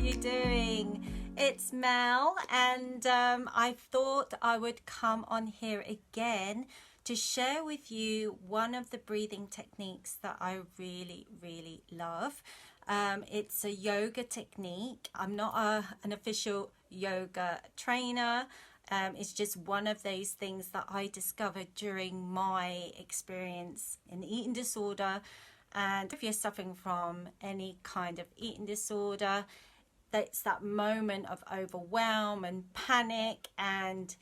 you doing? It's Mel, and I thought I would come on here again to share with you one of the breathing techniques that I really love. It's a yoga technique. I'm not an official yoga trainer. It's just one of those things that I discovered during my experience in eating disorder. And if you're suffering from any kind of eating disorder, that's that moment of overwhelm and panic, and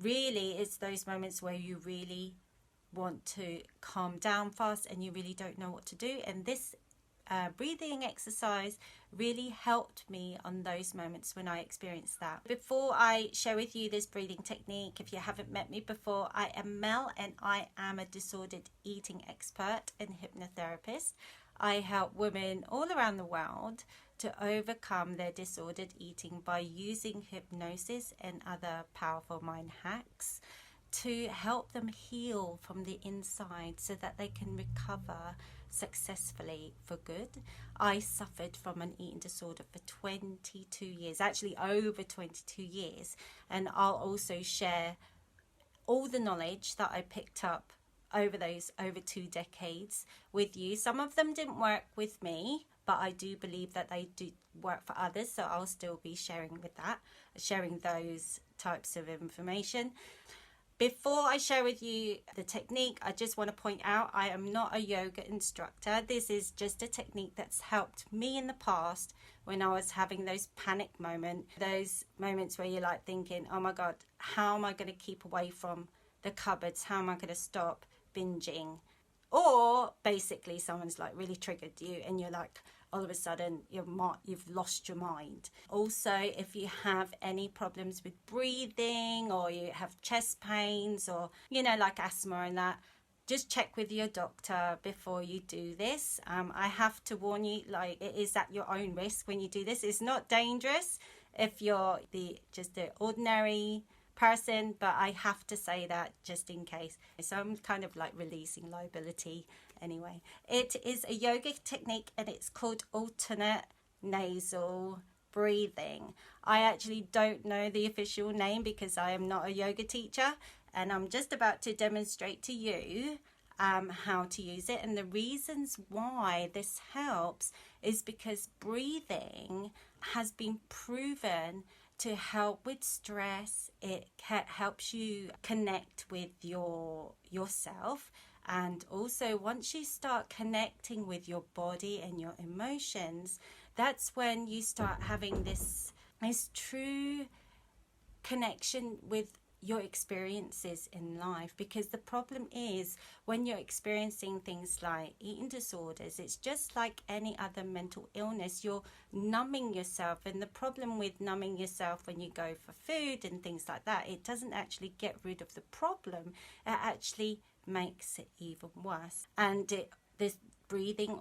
really it's those moments where you really want to calm down fast and you really don't know what to do. And this breathing exercise really helped me on those moments when I experienced that. Before I share with you this breathing technique, if you haven't met me before, I am Mel and I am a disordered eating expert and hypnotherapist. I help women all around the world to overcome their disordered eating by using hypnosis and other powerful mind hacks to help them heal from the inside so that they can recover successfully for good. I suffered from an eating disorder for 22 years, actually over 22 years, and I'll also share all the knowledge that I picked up over 2 decades with you. Some of them didn't work with me, but I do believe that they do work for others, so I'll still be sharing those types of information. Before I share with you the technique, I just want to point out I am not a yoga instructor. This is just a technique that's helped me in the past when I was having those panic moments, those moments where you're like thinking, oh my God, how am I going to keep away from the cupboards? How am I going to stop binging? Or basically someone's like really triggered you and you're like, all of a sudden you've lost your mind. Also, if you have any problems with breathing or you have chest pains or, like asthma and that, just check with your doctor before you do this. I have to warn you, like, it is at your own risk when you do this. It's not dangerous if you're just the ordinary person, but I have to say that just in case. So I'm kind of like releasing liability anyway. It is a yoga technique and it's called alternate nasal breathing. I actually don't know the official name because I am not a yoga teacher, and I'm just about to demonstrate to you how to use it. And the reasons why this helps is because breathing has been proven to help with stress. It helps you connect with yourself, and also once you start connecting with your body and your emotions, that's when you start having this true connection with your experiences in life. Because the problem is, when you're experiencing things like eating disorders, it's just like any other mental illness. You're numbing yourself, and the problem with numbing yourself when you go for food and things like that, it doesn't actually get rid of the problem, it actually makes it even worse. And this breathing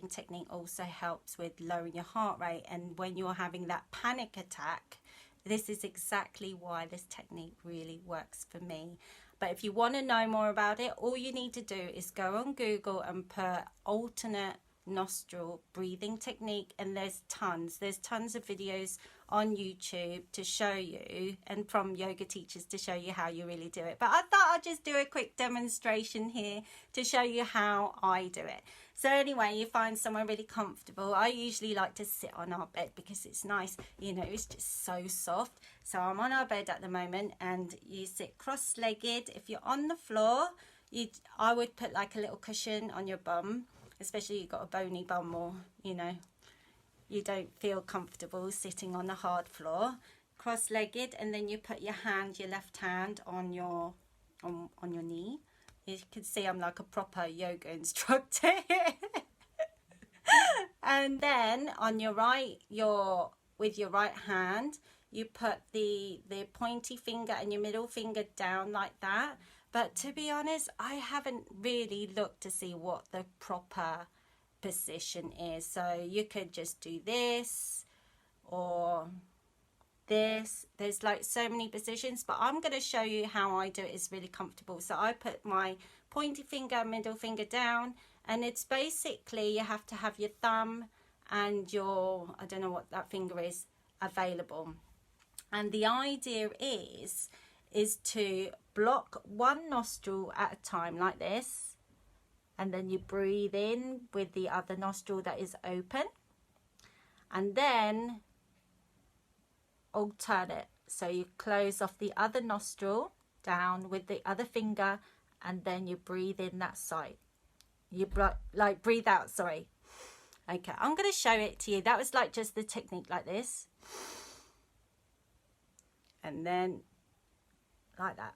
technique also helps with lowering your heart rate. And when you're having that panic attack, this is exactly why this technique really works for me. But if you want to know more about it, all you need to do is go on Google and put alternate nostril breathing technique, and there's tons of videos on YouTube to show you, and from yoga teachers to show you how you really do it. But I thought I'd just do a quick demonstration here to show you how I do it. So anyway, you find somewhere really comfortable. I usually like to sit on our bed because it's nice, it's just so soft. So I'm on our bed at the moment, and you sit cross-legged. If you're on the floor, I would put like a little cushion on your bum, especially if you've got a bony bum, or you don't feel comfortable sitting on the hard floor. Cross-legged, and then you put your left hand on your knee. You can see I'm like a proper yoga instructor here. And then on your right, with your right hand, you put the pointy finger and your middle finger down like that. But to be honest, I haven't really looked to see what the proper position is. So you could just do this or this. There's like so many positions, but I'm going to show you how I do it. It's really comfortable. So I put my pointy finger, middle finger down, and it's basically you have to have your thumb and your, I don't know what that finger is, available. And the idea is to block one nostril at a time like this, and then you breathe in with the other nostril that is open, and then alternate. So you close off the other nostril down with the other finger, and then you breathe in that side. You like breathe out, sorry. Okay, I'm going to show it to you. That was like just the technique like this. And then like that.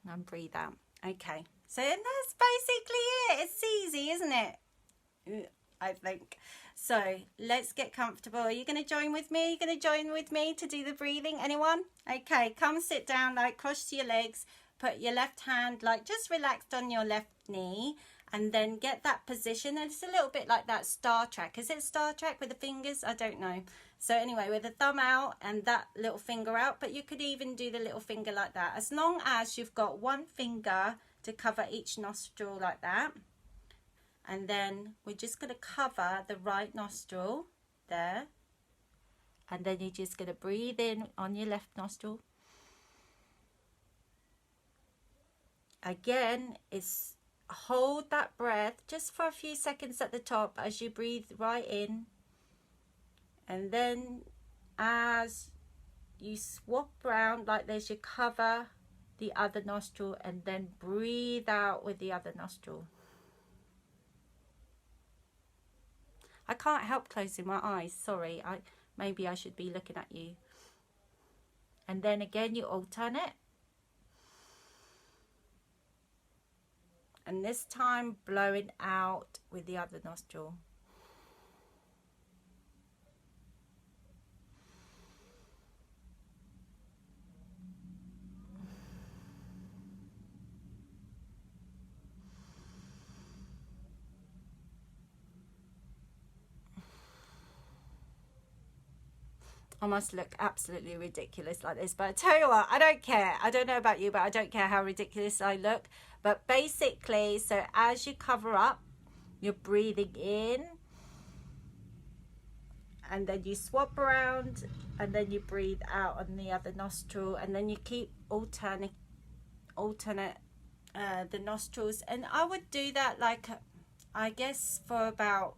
And breathe out. Okay, so that's basically it. It's easy, isn't it? I think. So let's get comfortable. Are you going to join with me? Are you going to join with me to do the breathing? Anyone? Okay, come sit down, like cross your legs. Put your left hand like just relaxed on your left knee, and then get that position. And it's a little bit like that Star Trek. Is it Star Trek with the fingers? I don't know. So anyway, with the thumb out and that little finger out, but you could even do the little finger like that, as long as you've got one finger to cover each nostril like that. And then we're just going to cover the right nostril there, and then you're just going to breathe in on your left nostril. Again, it's hold that breath just for a few seconds at the top as you breathe right in, and then as you swap around like this, you cover the other nostril and then breathe out with the other nostril. I can't help closing my eyes, sorry. Maybe I should be looking at you. And then again you alternate. And this time blowing out with the other nostril. I must look absolutely ridiculous like this, but I tell you what, I don't care. I don't know about you, but I don't care how ridiculous I look. But basically, so as you cover up, you're breathing in, and then you swap around, and then you breathe out on the other nostril, and then you keep alternate the nostrils. And I would do that like, I guess, for about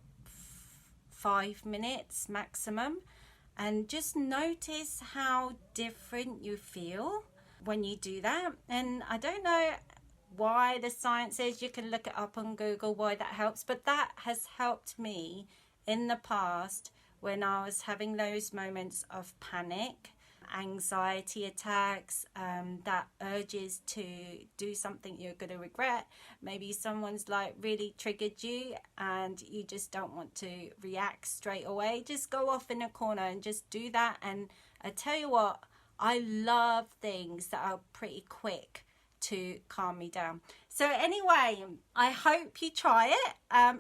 5 minutes maximum. And just notice how different you feel when you do that. And I don't know why the science is, you can look it up on Google why that helps, but that has helped me in the past when I was having those moments of panic, anxiety attacks, that urges to do something you're going to regret. Maybe someone's like really triggered you and you just don't want to react straight away. Just go off in a corner and just do that. And I tell you what, I love things that are pretty quick to calm me down. So anyway, I hope you try it.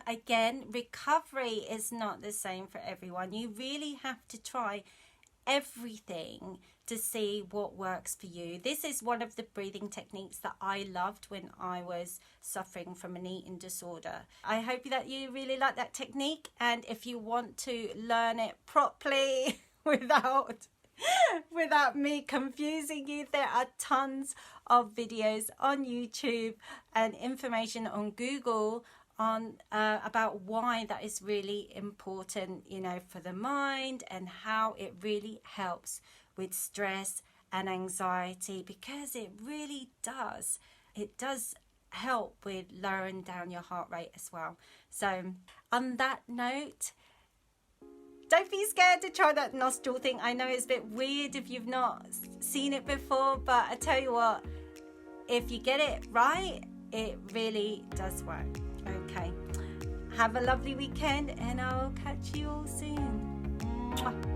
Again, recovery is not the same for everyone. You really have to try everything to see what works for you. This is one of the breathing techniques that I loved when I was suffering from an eating disorder. I hope that you really like that technique, and if you want to learn it properly without me confusing you, there are tons of videos on YouTube and information on Google on about why that is really important, you know, for the mind, and how it really helps with stress and anxiety, because it really does. It does help with lowering down your heart rate as well. So on that note, don't be scared to try that nostril thing. I know it's a bit weird if you've not seen it before, but I tell you what, if you get it right, it really does work. Okay, have a lovely weekend, and I'll catch you all soon. Mwah.